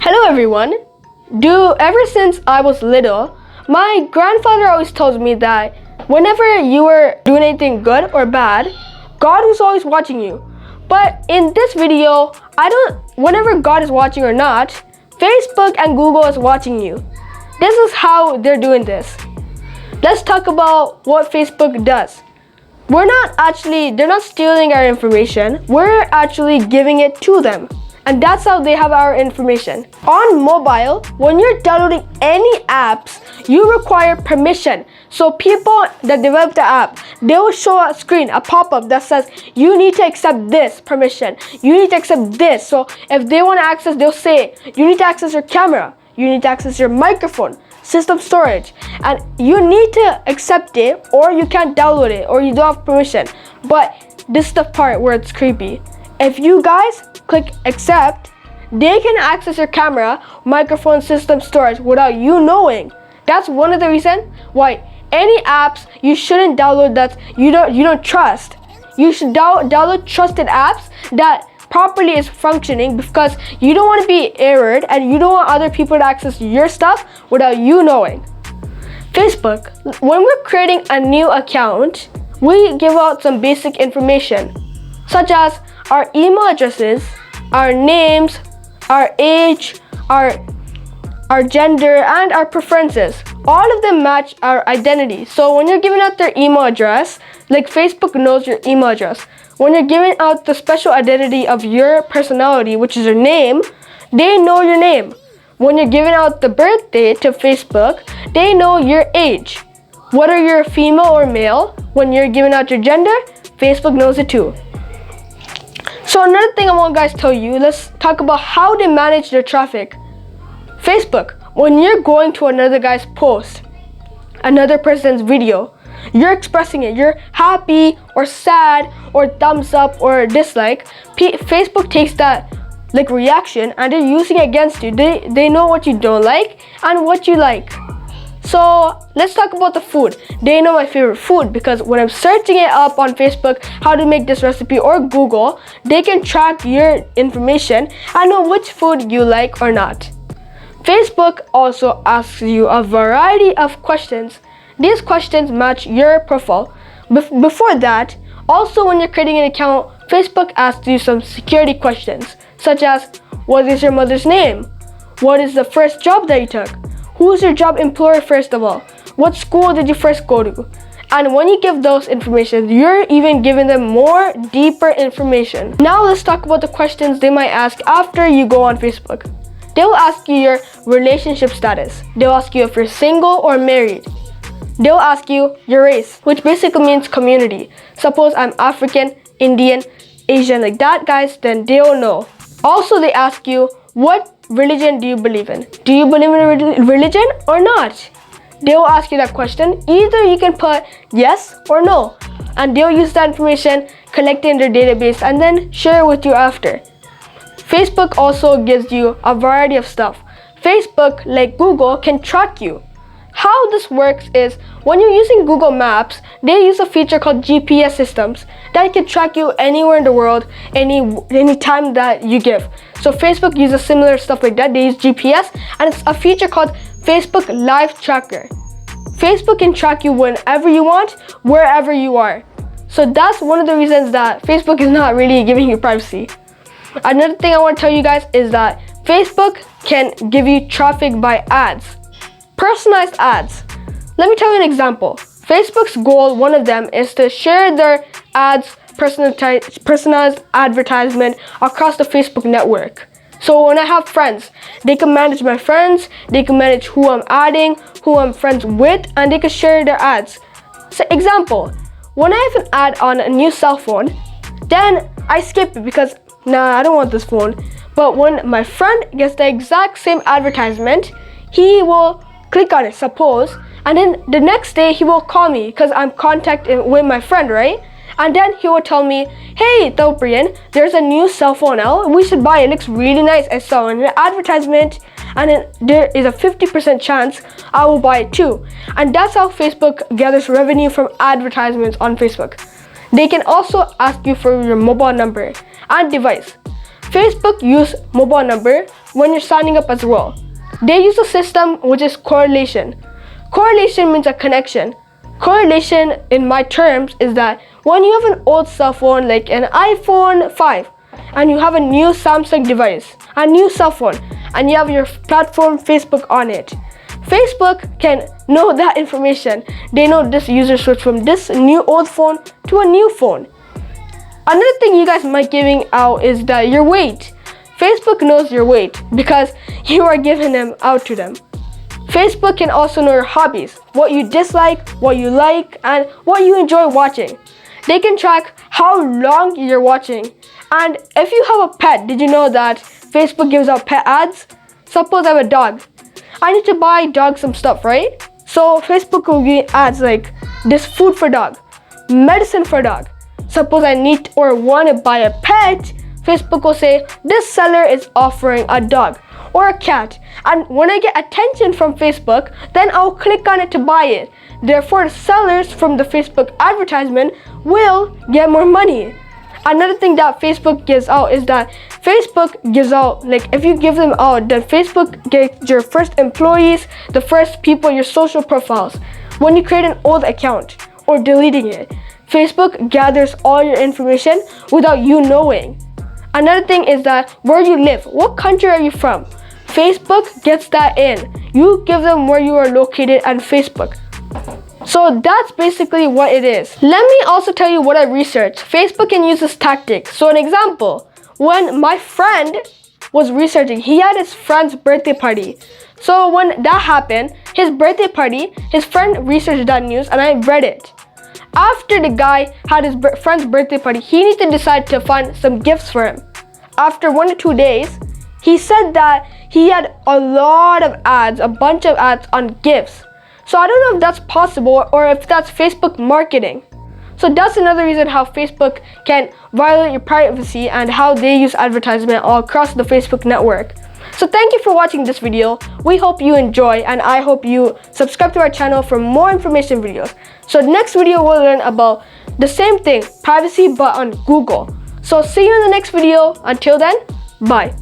Hello everyone. Ever since I was little, my grandfather always tells me that whenever you were doing anything good or bad, God was always watching you. But in this video, whenever God is watching or not, Facebook and Google is watching you. This is how they're doing this. Let's talk about what Facebook does. They're not stealing our information. We're actually giving it to them. And that's how they have our information. On mobile, when you're downloading any apps, you require permission. So people that develop the app, they will show a screen, a pop-up that says, you need to accept this permission. You need to accept this. So if they want to access, they'll say, you need to access your camera. You need to access your microphone, system storage. And you need to accept it or you can't download it or you don't have permission. But this is the part where it's creepy. If you guys click accept, they can access your camera, microphone, system storage without you knowing. That's one of the reasons why any apps you shouldn't download that you don't trust. You should download trusted apps that properly is functioning because you don't want to be errored and you don't want other people to access your stuff without you knowing. Facebook, when we're creating a new account, we give out some basic information such as our email addresses, our names, our age, our gender, and our preferences. All of them match our identity. So when you're giving out their email address, like Facebook knows your email address. When you're giving out the special identity of your personality, which is your name, they know your name. When you're giving out the birthday to Facebook, they know your age. Whether you're female or male, when you're giving out your gender, Facebook knows it too. So another thing I want guys to tell you, let's talk about how they manage their traffic. Facebook, when you're going to another guy's post, another person's video, you're expressing it, you're happy or sad or thumbs up or dislike, Facebook takes that reaction and they're using it against you. They know what you don't like and what you like. So let's talk about the food. They know my favorite food because when I'm searching it up on Facebook, how to make this recipe or Google, they can track your information and know which food you like or not. Facebook also asks you a variety of questions. These questions match your profile. Before that, also when you're creating an account, Facebook asks you some security questions such as, what is your mother's name? What is the first job that you took? Who's your job employer first of all? What school did you first go to? And when you give those information, you're even giving them more deeper information. Now let's talk about the questions they might ask after you go on Facebook. They will ask you your relationship status. They'll ask you if you're single or married. They'll ask you your race, which basically means community. Suppose I'm African, Indian, Asian, like that guys, then they'll know. Also they ask you, what religion do you believe in? Do you believe in a religion or not? They will ask you that question. Either you can put yes or no. And they'll use that information, collect it in their database, and then share it with you after. Facebook also gives you a variety of stuff. Facebook, like Google, can track you. How this works is when you're using Google Maps, they use a feature called GPS systems that can track you anywhere in the world, any time that you give. So Facebook uses similar stuff like that. They use GPS and it's a feature called Facebook Live Tracker. Facebook can track you whenever you want, wherever you are. So that's one of the reasons that Facebook is not really giving you privacy. Another thing I want to tell you guys is that Facebook can give you traffic by ads. Personalized ads. Let me tell you an example. Facebook's goal, one of them, is to share their ads, personalized advertisement across the Facebook network. So when I have friends, they can manage my friends, they can manage who I'm adding, who I'm friends with, and they can share their ads. So example, when I have an ad on a new cell phone, then I skip it because, I don't want this phone. But when my friend gets the exact same advertisement, he will click on it, suppose, and then the next day he will call me because I'm contacting with my friend, right? And then he will tell me, hey, Thoprian, there's a new cell phone out. We should buy it. It looks really nice. I saw an advertisement, and then there is a 50% chance I will buy it too. And that's how Facebook gathers revenue from advertisements on Facebook. They can also ask you for your mobile number and device. Facebook use mobile number when you're signing up as well. They use a system which is correlation. Correlation means a connection. Correlation in my terms is that when you have an old cell phone like an iPhone 5 and you have a new Samsung device, a new cell phone, and you have your platform Facebook on it, Facebook can know that information. They know this user switched from this new old phone to a new phone. Another thing you guys might giving out is that your weight. Facebook knows your weight because you are giving them out to them. Facebook can also know your hobbies, what you dislike, what you like, and what you enjoy watching. They can track how long you're watching. And if you have a pet, did you know that Facebook gives out pet ads? Suppose I have a dog. I need to buy dog some stuff, right? So Facebook will give ads like this food for dog, medicine for dog. Suppose I need or want to buy a pet, Facebook will say this seller is offering a dog or a cat. And when I get attention from Facebook, then I'll click on it to buy it. Therefore, the sellers from the Facebook advertisement will get more money. Another thing that Facebook gives out is that Facebook gives out, like if you give them out, then Facebook gets your first employees, the first people, your social profiles. When you create an old account or deleting it, Facebook gathers all your information without you knowing. Another thing is that where you live, what country are you from? Facebook gets that in. You give them where you are located on Facebook. So that's basically what it is. Let me also tell you what I researched. Facebook can use this tactic. So an example, when my friend was researching, he had his friend's birthday party. So when that happened, his birthday party, his friend researched that news and I read it. After the guy had his friend's birthday party, he needed to decide to find some gifts for him. After 1 or 2 days, he said that he had a lot of ads, a bunch of ads on gifts. So I don't know if that's possible or if that's Facebook marketing. So that's another reason how Facebook can violate your privacy and how they use advertisement all across the Facebook network. So thank you for watching this video. We hope you enjoy and I hope you subscribe to our channel for more information videos. So next video we'll learn about the same thing, privacy but on Google. So see you in the next video. Until then, bye.